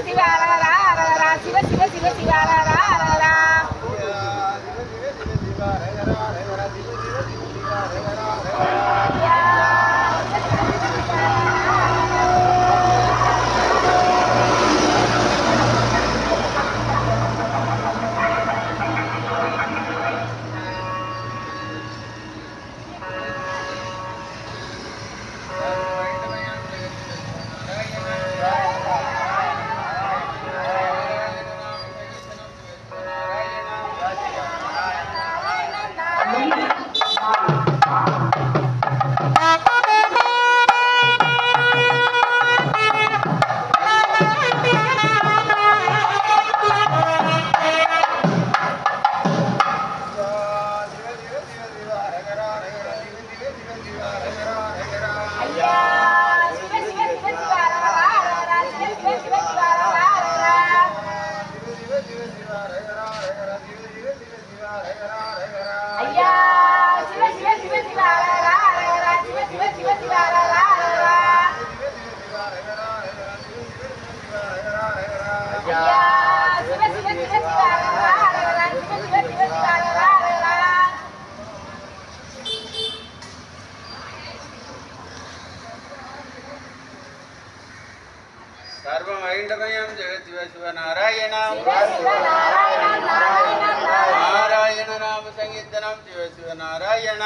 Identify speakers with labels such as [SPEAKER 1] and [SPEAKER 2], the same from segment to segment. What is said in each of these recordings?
[SPEAKER 1] சிவ அரகரா அரகரா சிவ சிவ சிவ சிவ அரகரா அரகரா
[SPEAKER 2] सर्वमैण्डमयं जगत् शिव नारायण नारायण नाम संकीर्तनं शिव नारायण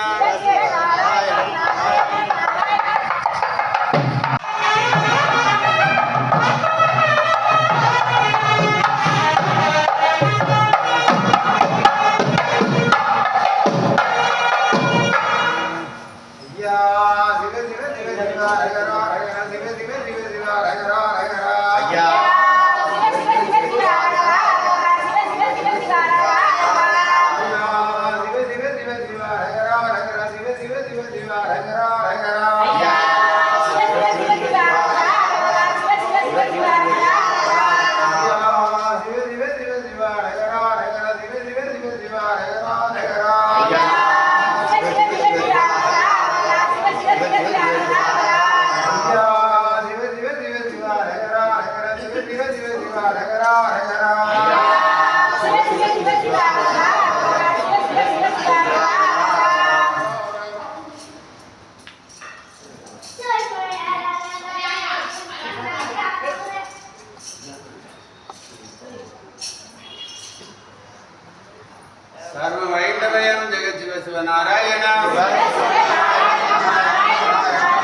[SPEAKER 2] सर्वमैण्डमयं जगत् शिव नारायण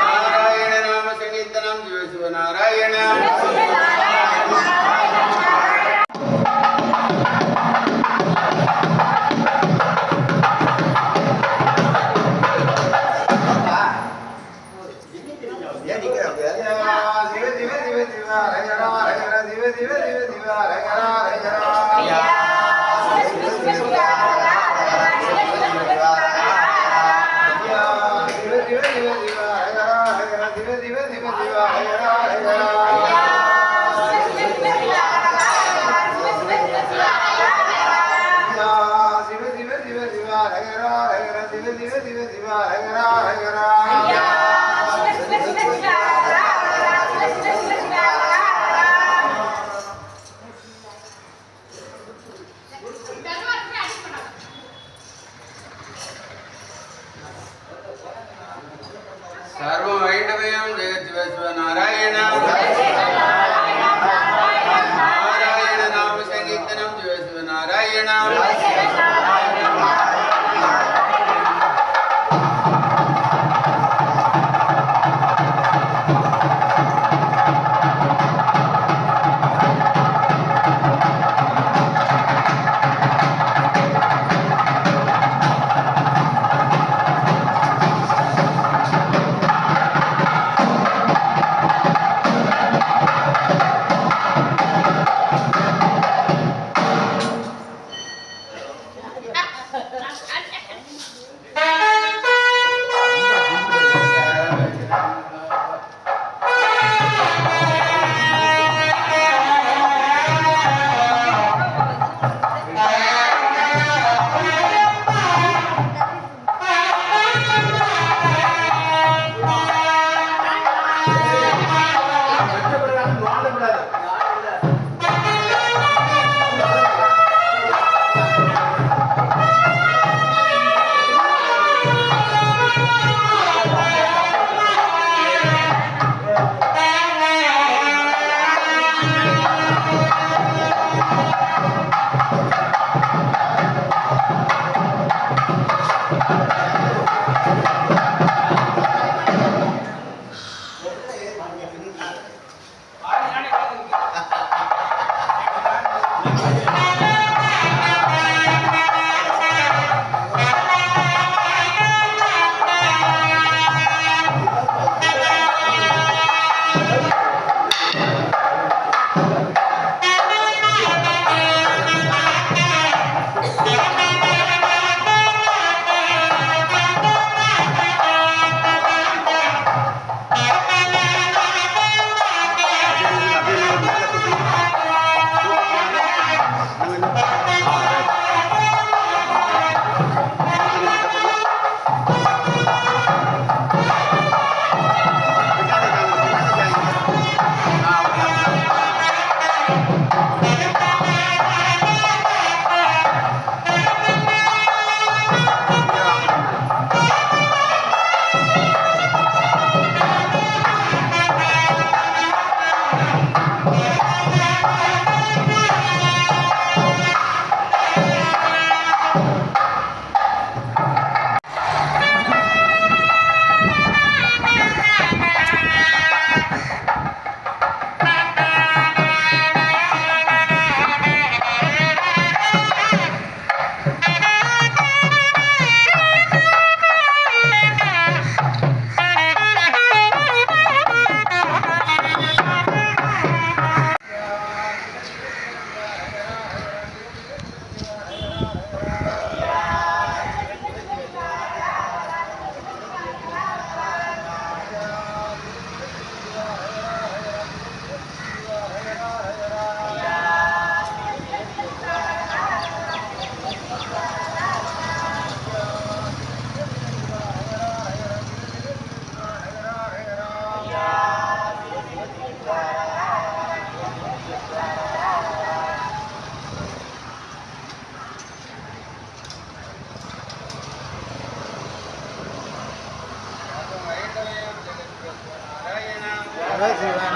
[SPEAKER 2] नारायण नाम संकीर्तनं शिव नारायण सर्वमैण्डमयं जगत् शिव नारायण नारायण नाम संकीर्तनं शिव नारायण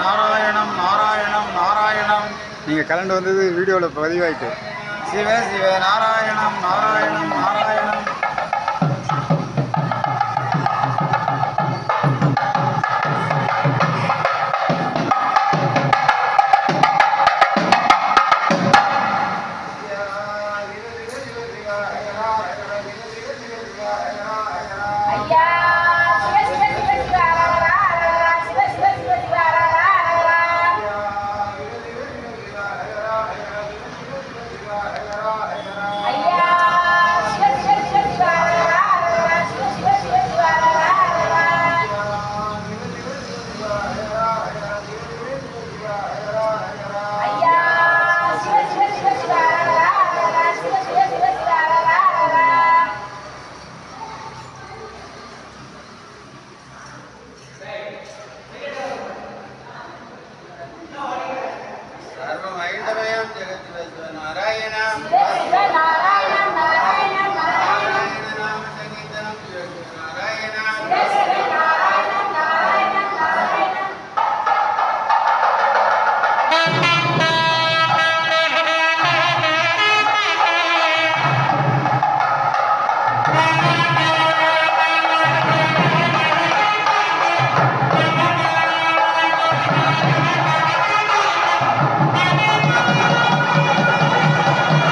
[SPEAKER 3] நாராயணம் நாராயணம் நாராயணம்.
[SPEAKER 4] நீங்கள் கலந்து வந்தது வீடியோவில் பதிவாயிட்டு.
[SPEAKER 3] சிவ சிவ நாராயணம் நாராயணம் நாராயணம்.
[SPEAKER 1] ஐயா சிவ சிவ சிவ சிவ அரரா அரரா சிவ சிவ சிவ சிவ அரரா அரரா ஐயா சிவ சிவ சிவ சிவ அரரா அரரா சிவ சிவ சிவ சிவ அரரா அரரா ஐயா சிவ சிவ சிவ சிவ அரரா அரரா சிவ சிவ சிவ சிவ அரரா அரரா
[SPEAKER 2] सर्वमैण्डमयं जगद्विश्वनारायणं
[SPEAKER 1] சிவ சிவ நாராயணம் நாராயணம் நாராயணம்
[SPEAKER 2] नारायणनाम संकीर्तनं शिवनारायण
[SPEAKER 1] சிவ சிவ நாராயணம் நாராயணம் நாராயணம்
[SPEAKER 2] ॐ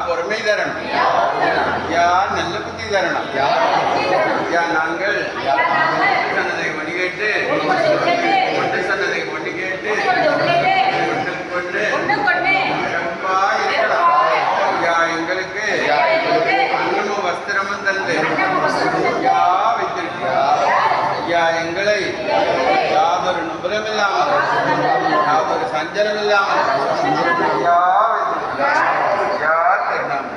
[SPEAKER 2] பொறுமை தரணும் ஐயா நல்ல புத்தி தரணும் ஐயா நாங்கள் சொன்னதை கொண்டு கேட்டு கொண்டு சொன்னதை கொண்டு கேட்டு கொண்டு சிறப்பா இருக்கலாம் ஐயா எங்களுக்கு அன்னமும் வஸ்திரமும் தந்து ஐயா வைத்திருக்கிறா ஐயா எங்களை யாதொரு நுபலமில்லாமல் யாதொரு சஞ்சலமில்லாமல் ஐயா வைத்திருக்கிறா ஐயா திருநாமம்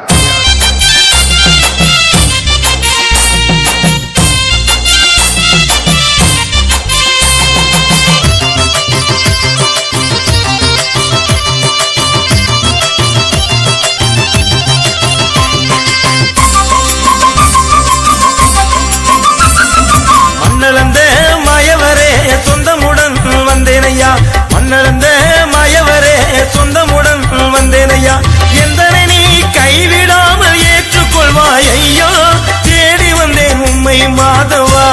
[SPEAKER 5] மண்ணளந்த மாயவரே சொந்தமுடன் வந்தேனையா மண்ணளந்த மாயவரே சொந்தமுடன் வந்தேனையா எந்தனை நீ கைவிடாமல் ஏற்றுக்கொள்வாய் ஐயா தேடி வந்தேன் உம்மை மாதவா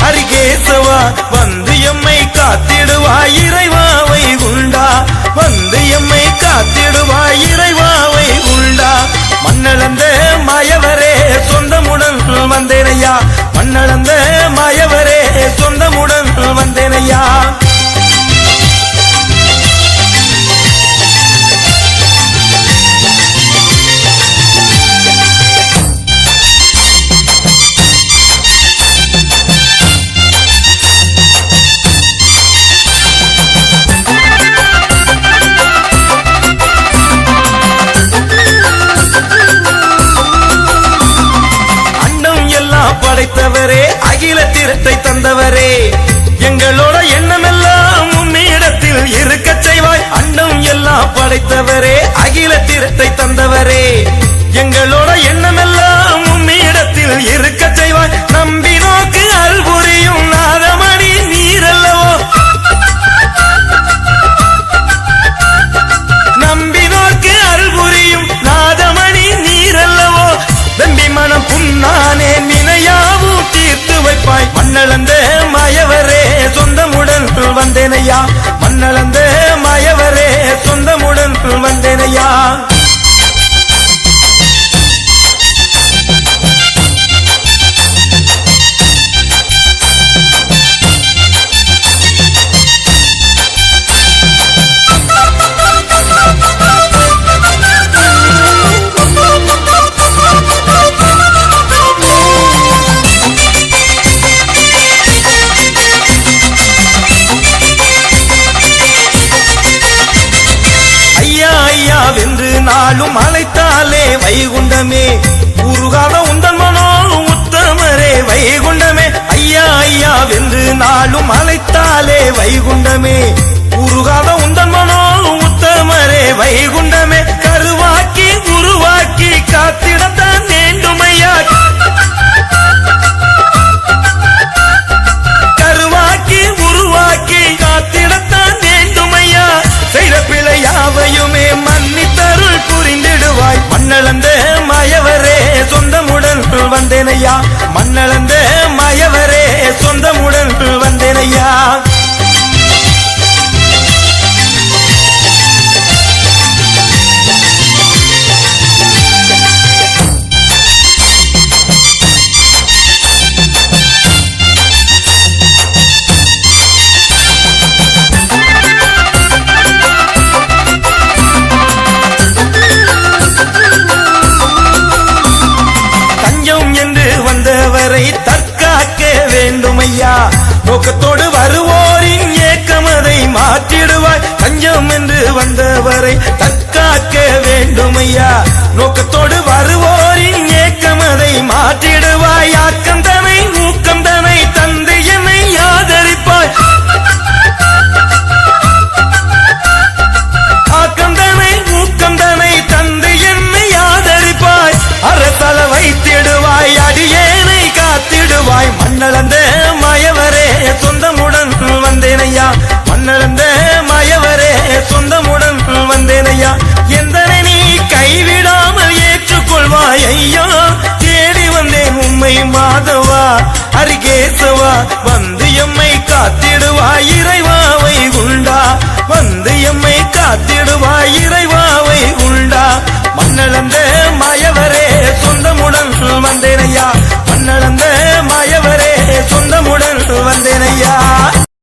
[SPEAKER 5] ஹரிகேசவா வந்து எம்மை காத்திடுவாய் இறைவாவை உண்டா வந்து எம்மை காத்திடுவாய் இறைவாவை உண்டா மண்ணளந்த மாயவரே சொந்தமுடன் வந்தேனையா மண்ணளந்த மாயவரே சொந்தமுடன் வந்தேனையா படைத்தவரே அகில திரட்டை தந்தவரே எங்களோட எண்ணமெல்லாம் உம்மிடத்தில் இருக்க செய்வாய் அண்டம் எல்லாம் படைத்தவரே அகில திரட்டை தந்தவரே எங்களோட எண்ணமெல்லாம் உம்மிடத்தில் இருக்க செய்வாய் நம்பி நோக்கு அல்புரியும் நாதமணி நீரல்லவோ நம்பி நோக்கு அல்புரியும் நாதமணி நீரல்லவோ வெம்பி மனம் புண்ணானே நினையாவும் தீர்த்து வைப்பாய் மண்ணளந்த மாயவரே சொந்தமுடன் வந்தேனையா மண்ணளந்த மாயவரே சொந்தமுடன் வந்தேனையா வென்று நாளும் அழைத்தாலே வைகுண்டமே உருகாத உந்தன் மனோ உத்தமரே வைகுண்டமே ஐயா ஐயா வென்று நாளும் அழைத்தாலே வைகுண்டமே உருகாத உந்தன் மனோ உத்தமரே வைகுண்டமே கருவாக்கி உருவாக்கி காத்திடத்தான் வேண்டுமையா கருவாக்கி உருவாக்கி காத்திடத்தான் வேண்டுமையா செய்த பிழையாவையுமே மன்னித்தருள் புரிந்திடுவாய் மண்ணளந்த மாயவரே சொந்தமுடன் வந்தேனையா மண்ணளந்த மாயவரே சொந்தமுடன் வந்தேனையா தற்காக்க வேண்டுமையா நோக்கத்தோடு வருவோரின் ஏக்கமதை மாற்றிடுவாய் தஞ்சம் என்று வந்தவரை தற்காக்க வேண்டுமையா நோக்கத்தோடு வருவோரின் ஏக்கமதை மாற்றிடுவாய் ஆக்கம்